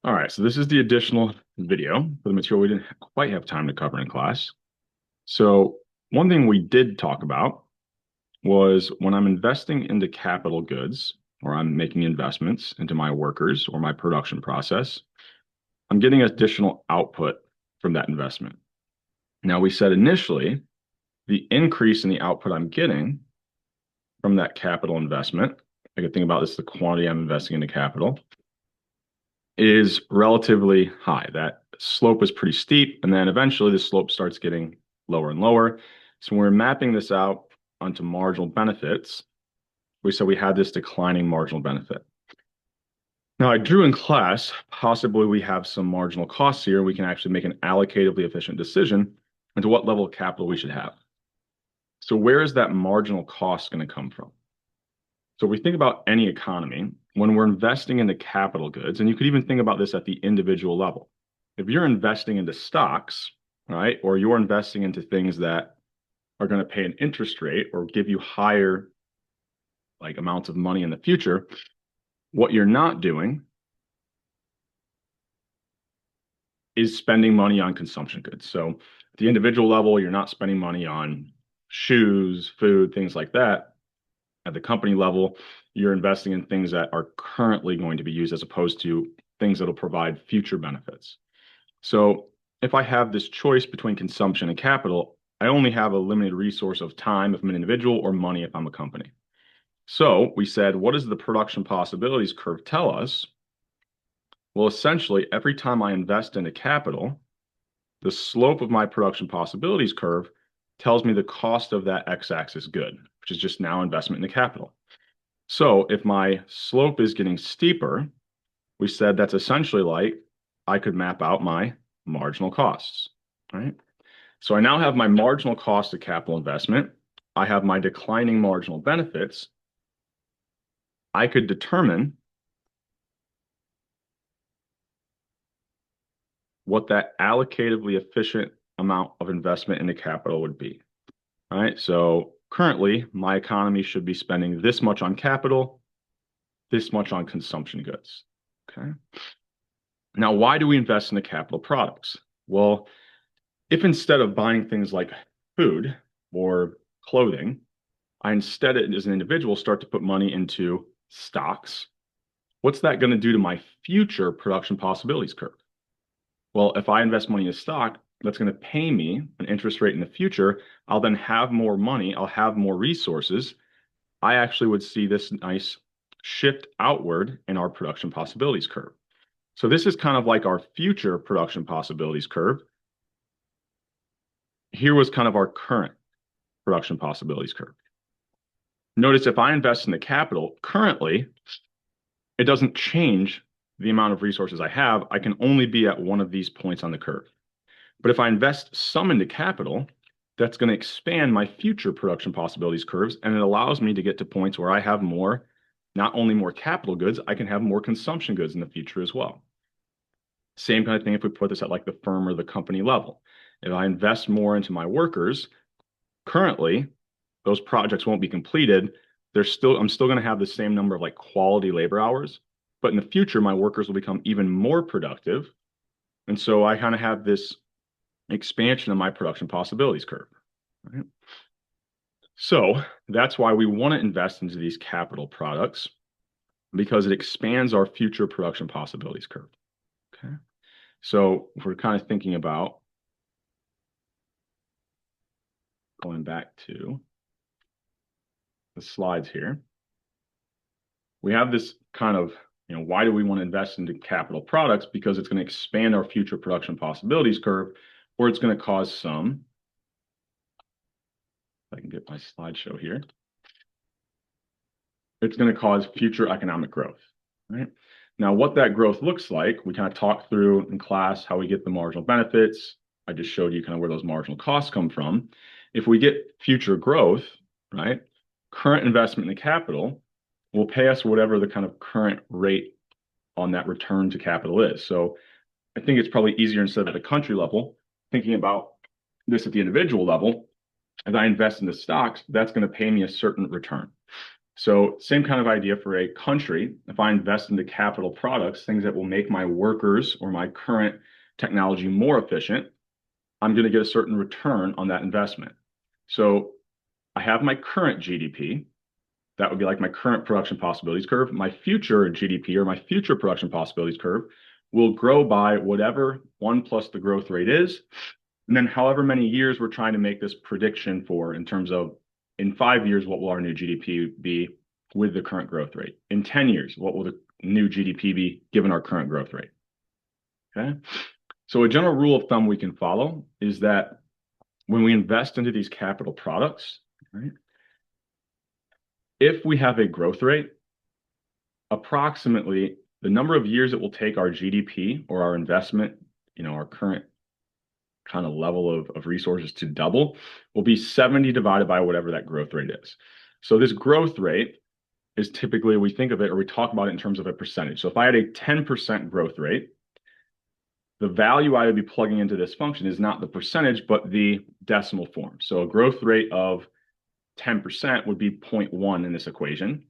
All right, so this is the additional video for the material we didn't quite have time to cover in class. So one thing we did talk about was when I'm investing into capital goods or I'm making investments into my workers or my production process, I'm getting additional output from that investment. Now, we said initially the increase in the output I'm getting from that capital investment, I could think about this, the quantity I'm investing into capital, is relatively high. That slope is pretty steep, and then eventually the slope starts getting lower and lower. So when we're mapping this out onto marginal benefits, we said we had this declining marginal benefit. Now I drew in class, possibly we have some marginal costs here. We can actually make an allocatively efficient decision into what level of capital we should have. So where is that marginal cost going to come from? So if we think about any economy, when we're investing into capital goods, and you could even think about this at the individual level. If you're investing into stocks, right, or you're investing into things that are going to pay an interest rate or give you higher like amounts of money in the future, what you're not doing is spending money on consumption goods. So at the individual level, you're not spending money on shoes, food, things like that. At the company level, you're investing in things that are currently going to be used as opposed to things that'll provide future benefits. So if I have this choice between consumption and capital, I only have a limited resource of time if I'm an individual or money if I'm a company. So we said, what does the production possibilities curve tell us? Well, essentially, every time I invest into capital, the slope of my production possibilities curve tells me the cost of that x-axis good, which is just now investment in the capital. So if my slope is getting steeper, we said that's essentially like I could map out my marginal costs, right? So I now have my marginal cost of capital investment. I have my declining marginal benefits. I could determine what that allocatively efficient amount of investment into capital would be. All right. So currently, my economy should be spending this much on capital, this much on consumption goods. Okay. Now, why do we invest in the capital products? Well, if instead of buying things like food or clothing, I instead, as an individual, start to put money into stocks, what's that going to do to my future production possibilities curve? Well, if I invest money in a stock, that's going to pay me an interest rate in the future. I'll then have more money. I'll have more resources. I actually would see this nice shift outward in our production possibilities curve. So this is kind of like our future production possibilities curve. Here was kind of our current production possibilities curve. Notice if I invest in the capital currently, it doesn't change the amount of resources I have. I can only be at one of these points on the curve. But if I invest some into capital, that's going to expand my future production possibilities curves, and it allows me to get to points where I have more, not only more capital goods, I can have more consumption goods in the future as well. Same kind of thing if we put this at like the firm or the company level. If I invest more into my workers, currently those projects won't be completed. I'm still going to have the same number of like quality labor hours, but in the future, my workers will become even more productive. And so I kind of have this expansion of my production possibilities curve. Right? So that's why we want to invest into these capital products because it expands our future production possibilities curve. Okay. So if we're kind of thinking about going back to the slides here, we have this kind of, why do we want to invest into capital products? Because it's going to expand our future production possibilities curve, or it's going to cause some, if I can get my slideshow here, it's going to cause future economic growth, right? Now, what that growth looks like, we kind of talked through in class how we get the marginal benefits. I just showed you kind of where those marginal costs come from. If we get future growth, right, current investment in the capital will pay us whatever the kind of current rate on that return to capital is. So I think it's probably easier instead of at the country level, thinking about this at the individual level. As I invest in the stocks, that's going to pay me a certain return. So same kind of idea for a country. If I invest into capital products, things that will make my workers or my current technology more efficient, I'm going to get a certain return on that investment. So I have my current GDP. That would be like my current production possibilities curve. My future GDP or my future production possibilities curve will grow by whatever 1 plus the growth rate is. And then however many years we're trying to make this prediction for in terms of in 5 years, what will our new GDP be with the current growth rate? In 10 years, what will the new GDP be given our current growth rate? Okay. So a general rule of thumb we can follow is that when we invest into these capital products, right, if we have a growth rate, approximately the number of years it will take our GDP or our investment, our current kind of level of resources to double will be 70 divided by whatever that growth rate is. So this growth rate is typically, we think of it or we talk about it in terms of a percentage. So if I had a 10% growth rate, the value I would be plugging into this function is not the percentage, but the decimal form. So a growth rate of 10% would be 0.1 in this equation.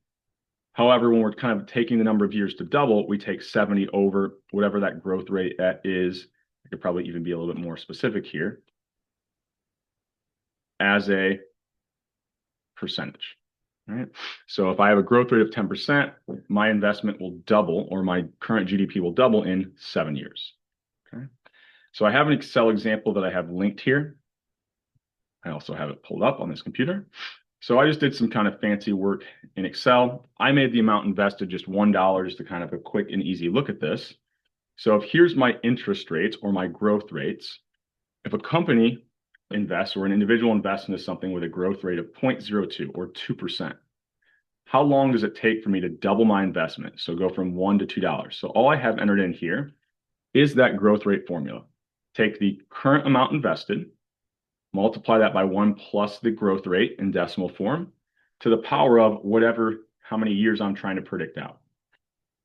However, when we're kind of taking the number of years to double, we take 70 over whatever that growth rate is. I could probably even be a little bit more specific here as a percentage. Right? So if I have a growth rate of 10%, my investment will double or my current GDP will double in 7 years. Okay. So I have an Excel example that I have linked here. I also have it pulled up on this computer. So I just did some kind of fancy work in Excel. I made the amount invested just $1 just to kind of a quick and easy look at this. So if here's my interest rates or my growth rates, if a company invests or an individual invests into something with a growth rate of 0.02 or 2%, how long does it take for me to double my investment? So go from $1 to $2. So all I have entered in here is that growth rate formula. Take the current amount invested, multiply that by 1 plus the growth rate in decimal form to the power of how many years I'm trying to predict out.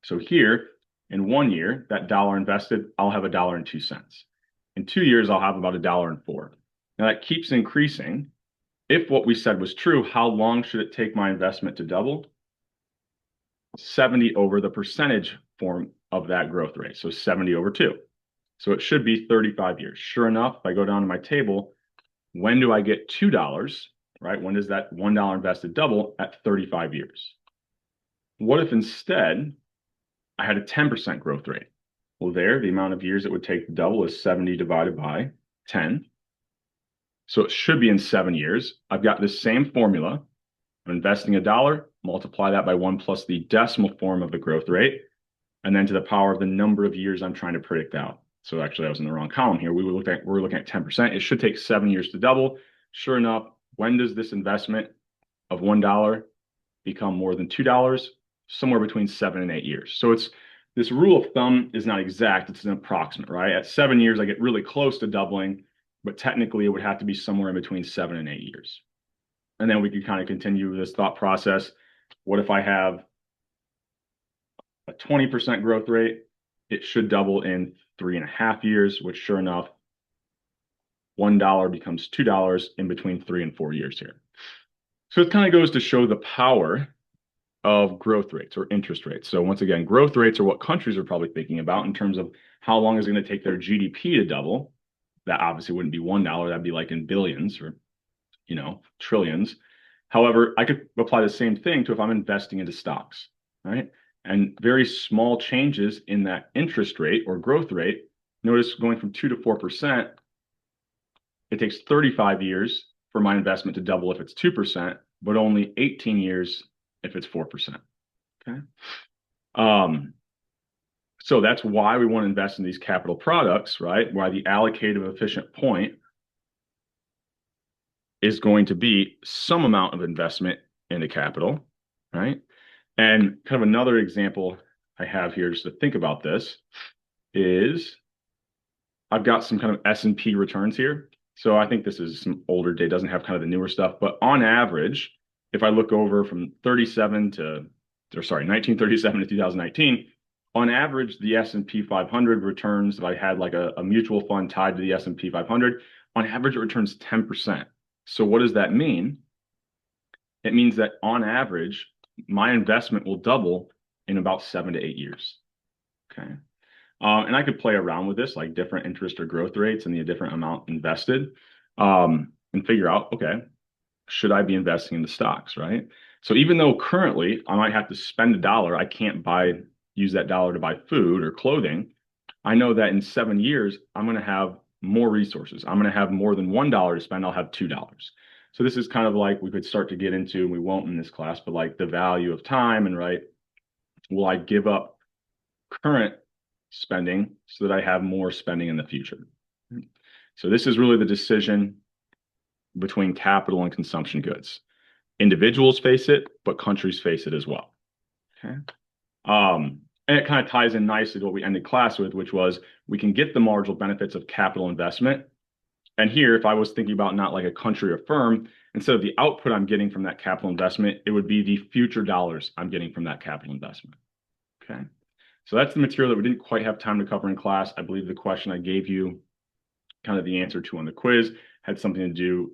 So here, in 1 year, that dollar invested, I'll have $1.02. In 2 years, I'll have about $1.04. Now that keeps increasing. If what we said was true, how long should it take my investment to double? 70 over the percentage form of that growth rate. So 70 over 2. So it should be 35 years. Sure enough, if I go down to my table, when do I get $2, right? When does that $1 invested double? At 35 years. What if instead I had a 10% growth rate? Well, the amount of years it would take to double is 70 divided by 10. So it should be in 7 years. I've got this same formula. I'm investing $1, multiply that by 1 plus the decimal form of the growth rate, and then to the power of the number of years I'm trying to predict out. So actually, I was in the wrong column here. We're looking at 10%. It should take 7 years to double. Sure enough, when does this investment of $1 become more than $2? Somewhere between 7 and 8 years. So this rule of thumb is not exact. It's an approximate, right? At 7 years, I get really close to doubling, but technically it would have to be somewhere in between 7 and 8 years. And then we could kind of continue this thought process. What if I have a 20% growth rate? It should double in 3.5 years, which sure enough, $1 becomes $2 in between 3 and 4 years here. So it kind of goes to show the power of growth rates or interest rates. So once again, growth rates are what countries are probably thinking about in terms of how long is it going to take their GDP to double. That obviously wouldn't be $1. That'd be like in billions or, trillions. However, I could apply the same thing to if I'm investing into stocks, right? And very small changes in that interest rate or growth rate. Notice going from 2 to 4%, it takes 35 years for my investment to double if it's 2%, but only 18 years if it's 4%. Okay. So that's why we want to invest in these capital products, right? Why the allocative efficient point is going to be some amount of investment into capital, right? And kind of another example I have here just to think about this is I've got some kind of S&P returns here. So I think this is some older data, doesn't have kind of the newer stuff, but on average, if I look over from 1937 to 2019, on average, the S&P 500 returns, if I had like a mutual fund tied to the S&P 500, on average, it returns 10%. So what does that mean? It means that on average, my investment will double in about 7 to 8 years. Okay. And I could play around with this, like different interest or growth rates and the different amount invested, and figure out, okay, should I be investing in the stocks, right? So even though currently I might have to spend a dollar, I can't use that dollar to buy food or clothing. I know that in 7 years, I'm going to have more resources. I'm going to have more than $1 to spend. I'll have $2. So this is kind of like we could start to get into, and we won't in this class, but like the value of time and right, will I give up current spending so that I have more spending in the future? So this is really the decision between capital and consumption goods. Individuals face it, but countries face it as well. Okay. And it kind of ties in nicely to what we ended class with, which was we can get the marginal benefits of capital investment. And here, if I was thinking about not like a country or firm, instead of the output I'm getting from that capital investment, it would be the future dollars I'm getting from that capital investment. Okay. So that's the material that we didn't quite have time to cover in class. I believe the question I gave you kind of the answer to on the quiz had something to do,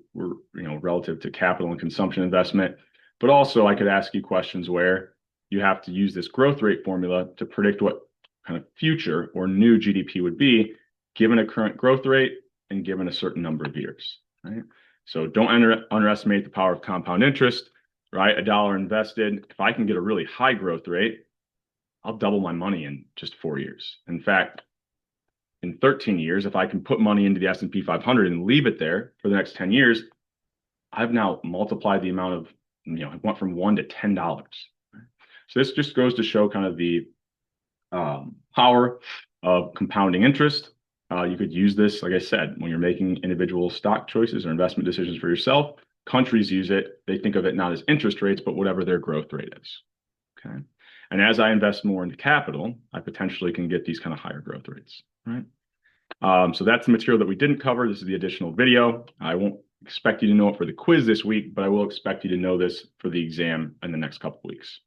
relative to capital and consumption investment. But also I could ask you questions where you have to use this growth rate formula to predict what kind of future or new GDP would be given a current growth rate and given a certain number of years, right? So don't underestimate the power of compound interest, right? A dollar invested, if I can get a really high growth rate, I'll double my money in just 4 years. In fact, in 13 years, if I can put money into the S&P 500 and leave it there for the next 10 years, I've now multiplied the amount of, it went from $1 to $10. So this just goes to show kind of the power of compounding interest. You could use this, like I said, when you're making individual stock choices or investment decisions for yourself. Countries use it. They think of it not as interest rates, but whatever their growth rate is. Okay. And as I invest more into capital, I potentially can get these kind of higher growth rates, right? So that's the material that we didn't cover. This is the additional video. I won't expect you to know it for the quiz this week, but I will expect you to know this for the exam in the next couple of weeks.